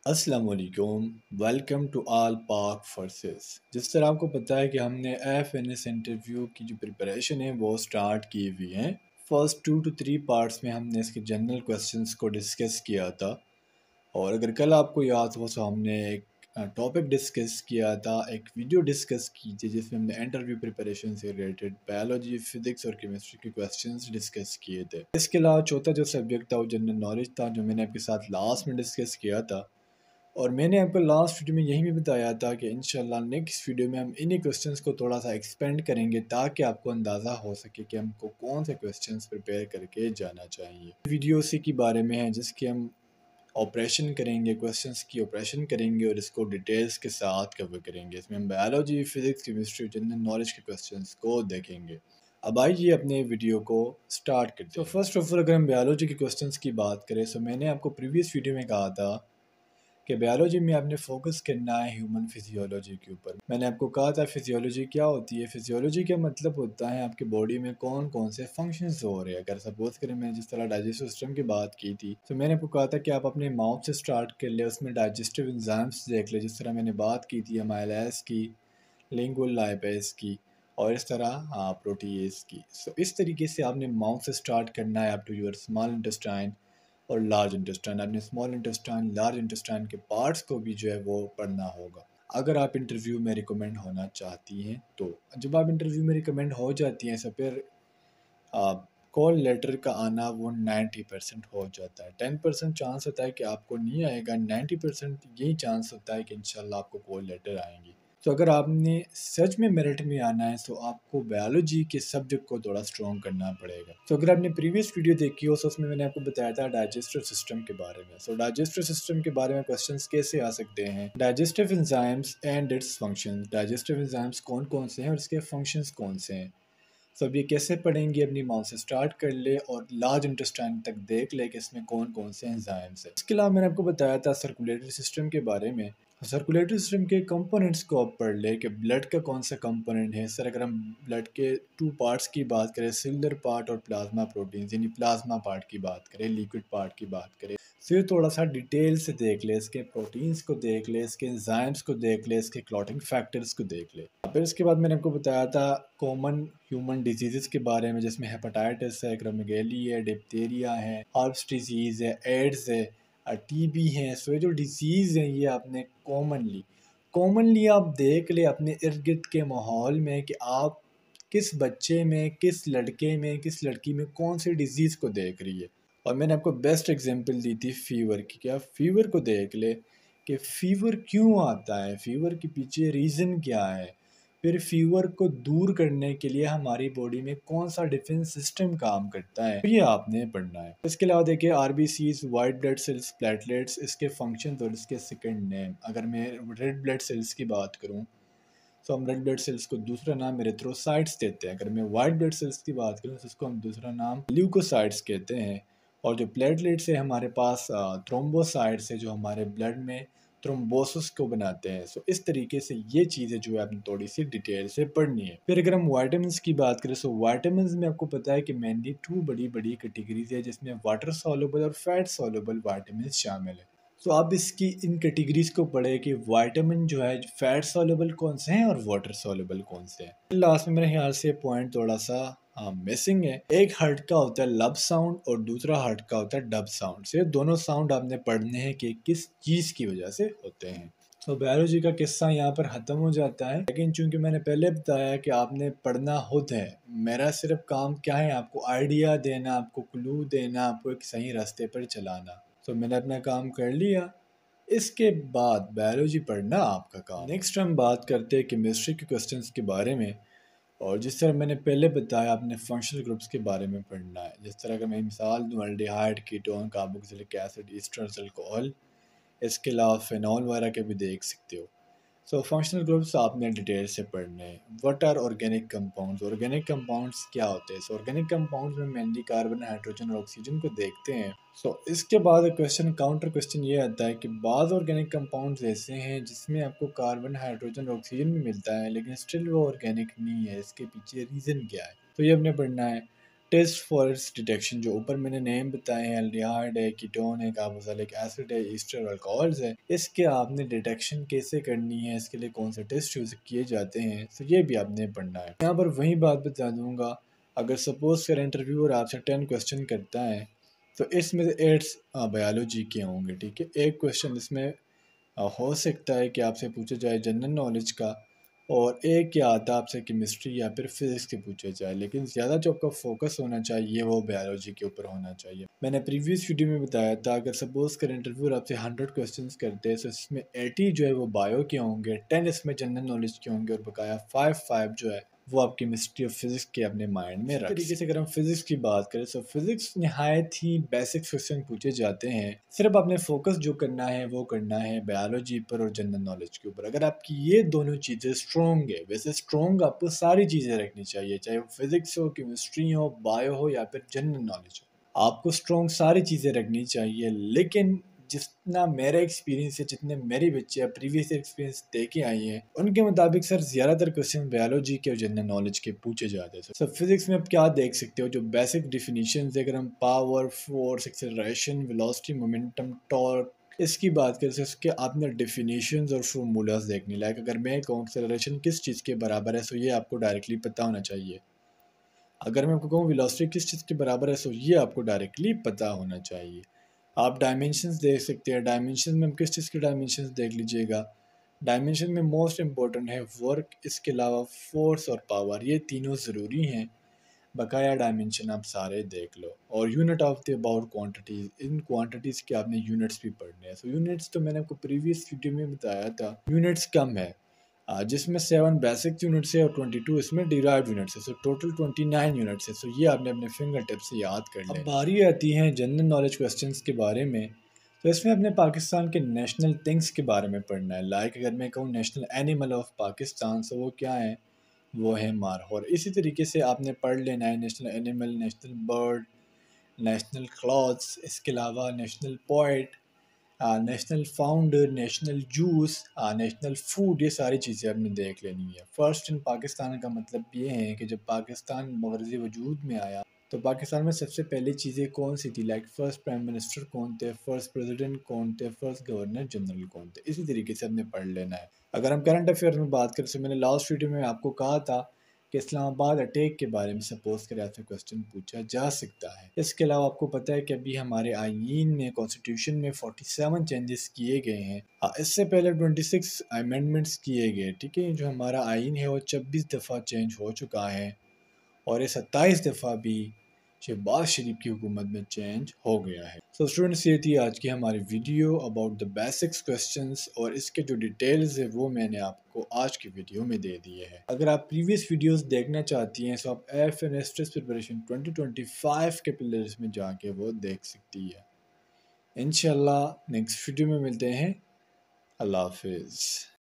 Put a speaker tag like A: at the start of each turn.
A: अस्सलाम वालेकुम। Welcome to all पाक फोर्सेस। जिस तरह आपको पता है कि हमने एफएनएस इंटरव्यू की जो प्रिपरेशन है वो स्टार्ट की हुई है। फर्स्ट 2 to 3 पार्ट्स में हमने इसके जनरल क्वेश्चंस को डिस्कस किया था, और अगर कल आपको याद हो तो हमने एक टॉपिक डिस्कस किया था, एक वीडियो डिस्कस की थी जिसमें हमने इंटरव्यू प्रिपरेशन से रिलेटेड बायोलॉजी, फिजिक्स और केमिस्ट्री के क्वेश्चंस डिस्कस किए थे। इसके अलावा चौथा जो सब्जेक्ट था वो जनरल नॉलेज था, जो मैंने आपके साथ लास्ट में डिस्कस किया था। और मैंने आपको लास्ट वीडियो में यही भी बताया था कि इंशाल्लाह नेक्स्ट वीडियो में हम इन्हीं क्वेश्चंस को थोड़ा सा एक्सपेंड करेंगे ताकि आपको अंदाज़ा हो सके कि हमको कौन से क्वेश्चंस प्रिपेयर करके जाना चाहिए। वीडियो उसी के बारे में है जिसके हम ऑपरेशन करेंगे, क्वेश्चंस की ऑपरेशन करेंगे और इसको डिटेल्स के साथ कवर करेंगे। इसमें हम biology, physics, chemistry, general knowledge के क्वेश्चंस को देखेंगे। अब आइए अपने वीडियो को स्टार्ट करते हैं। फर्स्ट ऑफ ऑल अगर हम बायोलॉजी के क्वेश्चंस की बात करें तो मैंने आपको प्रीवियस वीडियो में कहा था कि बायोलॉजी में आपने फोकस करना है ह्यूमन फिजियोलॉजी के ऊपर। मैंने आपको कहा था फिजियोलॉजी क्या होती है। फिजियोलॉजी का मतलब होता है आपके बॉडी में कौन कौन से फंक्शंस हो रहे हैं। अगर सपोज करें मैंने जिस तरह डाइजेस्टिव सिस्टम की बात की थी तो मैंने आपको कहा था कि आप अपने माउथ से स्टार्ट कर ले, उसमें डाइजेस्टिव एंजाइम्स देख ले, जिस तरह मैंने बात की थी अमाइलेज की, लिंगुअल लाइपेज की, और इस तरह प्रोटीएज की। सो इस तरीके से आपने माउथ से स्टार्ट करना है up to your small intestine और लार्ज इंटेस्टाइन। आपने स्मॉल इंटेस्टाइन, लार्ज इंटेस्टाइन के पार्ट्स को भी जो है वो पढ़ना होगा अगर आप इंटरव्यू में रिकमेंड होना चाहती हैं। तो जब आप इंटरव्यू में रिकमेंड हो जाती हैं तो फिर कॉल लेटर का आना वो 90% हो जाता है। 10% चांस होता है कि आपको नहीं आएगा, 90% यही चांस होता है कि इंशाल्लाह आपको कॉल लेटर आएंगी। तो अगर आपने सच में मेरिट में आना है तो आपको बायोलॉजी के सब्जेक्ट को थोड़ा स्ट्रॉन्ग करना पड़ेगा। तो अगर आपने प्रीवियस वीडियो देखी हो तो उसमें मैंने आपको बताया था डाइजेस्टिव सिस्टम के बारे में। सो डाइजेस्टिव सिस्टम के बारे में क्वेश्चंस कैसे आ सकते हैं, digestive enzymes and it's functions. Digestive enzymes कौन कौन से हैं और इसके फंक्शंस कौन से हैं। तो अब ये कैसे पढ़ेंगे, अपनी माउथ से स्टार्ट कर ले और लार्ज इंटेस्टाइन तक देख ले कि इसमें कौन कौन से एंजाइम्स हैं। इसके अलावा मैंने आपको बताया था सर्कुलेटरी सिस्टम के बारे में। सर्कुलेटरी सिस्टम के कंपोनेंट्स को आप पढ़ ले कि ब्लड का कौन सा कंपोनेंट है। सर अगर हम ब्लड के 2 पार्ट्स की बात करें, सिलुलर पार्ट और प्लाज्मा प्रोटीन्स, यानी प्लाज्मा पार्ट की बात करें, लिक्विड पार्ट की बात करें, फिर थोड़ा सा डिटेल से देख ले, इसके प्रोटीन्स को देख ले, इसके एंजाइम्स को देख ले, इसके क्लॉटिंग फैक्टर्स को देख ले। फिर इसके बाद मैंने आपको बताया था कॉमन ह्यूमन डिजीज़ के बारे में, जिसमें हेपेटाइटिस है, एक्रोमेगैली है, डिप्थीरिया है, हर्प्स डिजीज़ है, एड्स है, टीबी है। सो ये जो डिजीज़ हैं ये आपने कॉमनली आप देख ले अपने इर्द गिर्द के माहौल में कि आप किस बच्चे में, किस लड़के में, किस लड़की में कौन सी डिजीज़ को देख रही है। और मैंने आपको बेस्ट एग्जांपल दी थी फीवर की, क्या फीवर को देख ले कि फीवर क्यों आता है, फीवर के पीछे रीज़न क्या है, फिर फीवर को दूर करने के लिए हमारी बॉडी में कौन सा डिफेंस सिस्टम काम करता है, ये आपने पढ़ना है। इसके अलावा देखिए RBCs, white blood cells, platelets, इसके फंक्शन और इसके सेकंड नेम। अगर मैं रेड ब्लड सेल्स की बात करूं तो हम रेड ब्लड सेल्स को दूसरा नाम एरिथ्रोसाइट्स देते हैं। अगर मैं वाइट ब्लड सेल्स की बात करूं तो इसको हम दूसरा नाम ल्यूकोसाइट्स कहते हैं। और जो प्लेटलेट्स है हमारे पास थ्रोम्बोसाइट्स है जो हमारे ब्लड में थ्रोम्बोसिस को बनाते हैं। सो इस तरीके से ये चीज़ें जो है आपने थोड़ी सी डिटेल से पढ़नी है। फिर अगर हम वाइटामिन की बात करें तो वाइटामिन में आपको पता है कि मेनली 2 बड़ी बड़ी कैटेगरीज है, जिसमें वाटर सॉल्युबल और फैट सॉल्युबल वाइटामिन शामिल है। तो आप इसकी इन कैटेगरीज को पढ़े कि विटामिन जो है फैट सॉल्युबल कौन से हैं और वाटर सॉल्युबल कौन से हैं। लास्ट में मेरे ख्याल से पॉइंट थोड़ा सा मिसिंग है। एक हर्ट का होता है लब साउंड और दूसरा हर्ट का होता है डब साउंड। से दोनों साउंड आपने पढ़ने हैं कि किस चीज़ की वजह से होते हैं। तो बायोलॉजी का किस्सा यहाँ पर ख़त्म हो जाता है, लेकिन चूंकि मैंने पहले बताया कि आपने पढ़ना खुद है, मेरा सिर्फ काम क्या है आपको आइडिया देना, आपको क्लू देना, आपको एक सही रास्ते पर चलाना। तो मैंने अपना काम कर लिया। इसके बाद बायोलॉजी पढ़ना आपका काम। नेक्स्ट हम बात करते हैं केमिस्ट्री के क्वेश्चंस के बारे में। और जिस तरह मैंने पहले बताया आपने फंक्शनल ग्रुप्स के बारे में पढ़ना है। जिस तरह का मैं मिसाल दूँ, aldehyde, ketone, carboxylic acid, esters, alcohol, इसके अलावा फिनॉल वगैरह के भी देख सकते हो। सो फंक्शनल ग्रुप्स आपने डिटेल से पढ़ने हैं। What are organic compounds, organic compounds क्या होते हैं। सो ऑर्गेनिक कंपाउंड्स में मेनली कार्बन, हाइड्रोजन और ऑक्सीजन को देखते हैं। सो इसके बाद क्वेश्चन, काउंटर क्वेश्चन ये आता है कि बाज़ ऑर्गेनिक कंपाउंड्स ऐसे हैं जिसमें आपको कार्बन, हाइड्रोजन और ऑक्सीजन भी मिलता है लेकिन स्टिल वो ऑर्गेनिक नहीं है, इसके पीछे रीज़न क्या है। तो ये हमने पढ़ना है। टेस्ट फॉर इट्स डिटेक्शन, जो ऊपर मैंने नेम बताए हैं, एल्डिहाइड है, कीटोन है, कार्बोक्सिलिक एसिड है, ईस्टर अल्कोहल्स है, इसके आपने डिटेक्शन कैसे करनी है, इसके लिए कौन से टेस्ट यूज़ किए जाते हैं, तो ये भी आपने पढ़ना है। यहाँ पर वही बात बता दूंगा, अगर सपोज कर इंटरव्यूअर आपसे 10 क्वेश्चन करता है तो इसमें से 8 बायोलॉजी के होंगे, ठीक है। एक क्वेश्चन इसमें हो सकता है कि आपसे पूछा जाए जनरल नॉलेज का, और एक क्या आता है आपसे केमिस्ट्री या फिर फिजिक्स के पूछे जाए, लेकिन ज़्यादा जो आपका फोकस होना चाहिए वो बायोलॉजी के ऊपर होना चाहिए। मैंने प्रीवियस वीडियो में बताया था, अगर सपोज कर इंटरव्यूअर आपसे 100 क्वेश्चंस करते हैं तो इसमें 80 जो है वो बायो के होंगे, 10 इसमें जनरल नॉलेज के होंगे, और बकाया 5 जो है वो आप केमिस्ट्री और फिजिक्स के अपने माइंड में रख। तरीके से अगर हम फिजिक्स की बात करें तो फिजिक्स नहायत ही बेसिक क्वेश्चन पूछे जाते हैं, सिर्फ आपने फोकस जो करना है वो करना है बायोलॉजी पर और जनरल नॉलेज के ऊपर। अगर आपकी ये दोनों चीज़ें स्ट्रॉन्ग है, वैसे स्ट्रॉन्ग आपको सारी चीज़ें रखनी चाहिए, चाहे वो फिजिक्स हो, केमिस्ट्री हो, बायो हो या फिर जनरल नॉलेज हो, आपको स्ट्रॉन्ग सारी चीज़ें रखनी चाहिए। लेकिन जितना मेरा एक्सपीरियंस है, जितने मेरी बच्चे प्रीवियस एक्सपीरियंस दे के आई हैं, उनके मुताबिक सर ज़्यादातर क्वेश्चन बायोलॉजी के और जनरल नॉलेज के पूछे जाते हैं। सर फिजिक्स में आप क्या देख सकते हो, जो बेसिक डिफिनीशन, अगर हम power, force, acceleration, velocity, momentum, torque, इसकी बात करें तो इसके आपने डिफिनीशंस और फॉर्मूलाज देखने लायक। अगर मैं कहूँ एक्सेलरेशन किस चीज़ के बराबर है, तो ये आपको डायरेक्टली पता होना चाहिए। अगर मैं आपको कहूँ वेलोसिटी किस चीज़ के बराबर है, तो ये आपको डायरेक्टली पता होना चाहिए। आप डायमेंशंस देख सकते हैं, डायमेंशन में हम किस चीज़ के डायमेंशंस देख लीजिएगा। डायमेंशन में मोस्ट इंपॉर्टेंट है वर्क, इसके अलावा फोर्स और पावर, ये तीनों ज़रूरी हैं। बकाया डायमेंशन आप सारे देख लो, और unit of the about quantities, in quantities के आपने यूनिट्स भी पढ़ने हैं। सो यूनिट्स तो मैंने आपको प्रीवियस वीडियो में बताया था, यूनिट्स कम है, जिसमें 7 बेसिक यूनिट्स है और 22 इसमें डिराइव्ड यूनिट्स है। सो टोटल 29 यूनिट्स है। सो ये आपने अपने फिंगर टिप से याद कर लें। अब बारी आती है जनरल नॉलेज क्वेश्चंस के बारे में, तो इसमें अपने पाकिस्तान के नेशनल थिंग्स के बारे में पढ़ना है। लाइक अगर मैं कहूँ नेशनल एनिमल ऑफ पाकिस्तान, तो वो क्या है, वो है मारहौर। इसी तरीके से आपने पढ़ लेना है national animal, national bird, national clothes, इसके अलावा national poet, national founder, national juice, national food, ये सारी चीज़ें आपने देख लेनी है। फर्स्ट इन पाकिस्तान का मतलब ये है कि जब पाकिस्तान मगरज़ी वजूद में आया तो पाकिस्तान में सबसे पहली चीज़ें कौन सी थी, लाइक फर्स्ट प्राइम मिनिस्टर कौन थे, फर्स्ट प्रेसिडेंट कौन थे, फर्स्ट गवर्नर जनरल कौन थे, इसी तरीके से हमने पढ़ लेना है। अगर हम करंट अफेयर में बात करें तो मैंने लास्ट वीडियो में आपको कहा था कि इस्लामाबाद अटैक के बारे में सपोज करें आपसे क्वेश्चन पूछा जा सकता है। इसके अलावा आपको पता है कि अभी हमारे आईन में, कॉन्स्टिट्यूशन में 47 चेंजेस किए गए हैं। इससे पहले 26 अमेंडमेंट्स किए गए, ठीक है। जो हमारा आइन है वो 26 दफ़ा चेंज हो चुका है, और ये 27 दफ़ा भी शहबाज शरीफ की हुकूमत में चेंज हो गया है। सो स्टूडेंट्स, ये थी आज की हमारी video about the basics questions, और इसके जो डिटेल्स है वो मैंने आपको आज की वीडियो में दे दिए हैं। अगर आप प्रीवियस वीडियोस देखना चाहती हैं तो आप एफ एन एस प्रिपरेशन 2025 के प्लेलिस्ट में जाके वो देख सकती है। इंशाल्लाह नेक्स्ट वीडियो में मिलते हैं। अल्लाह हाफिज़।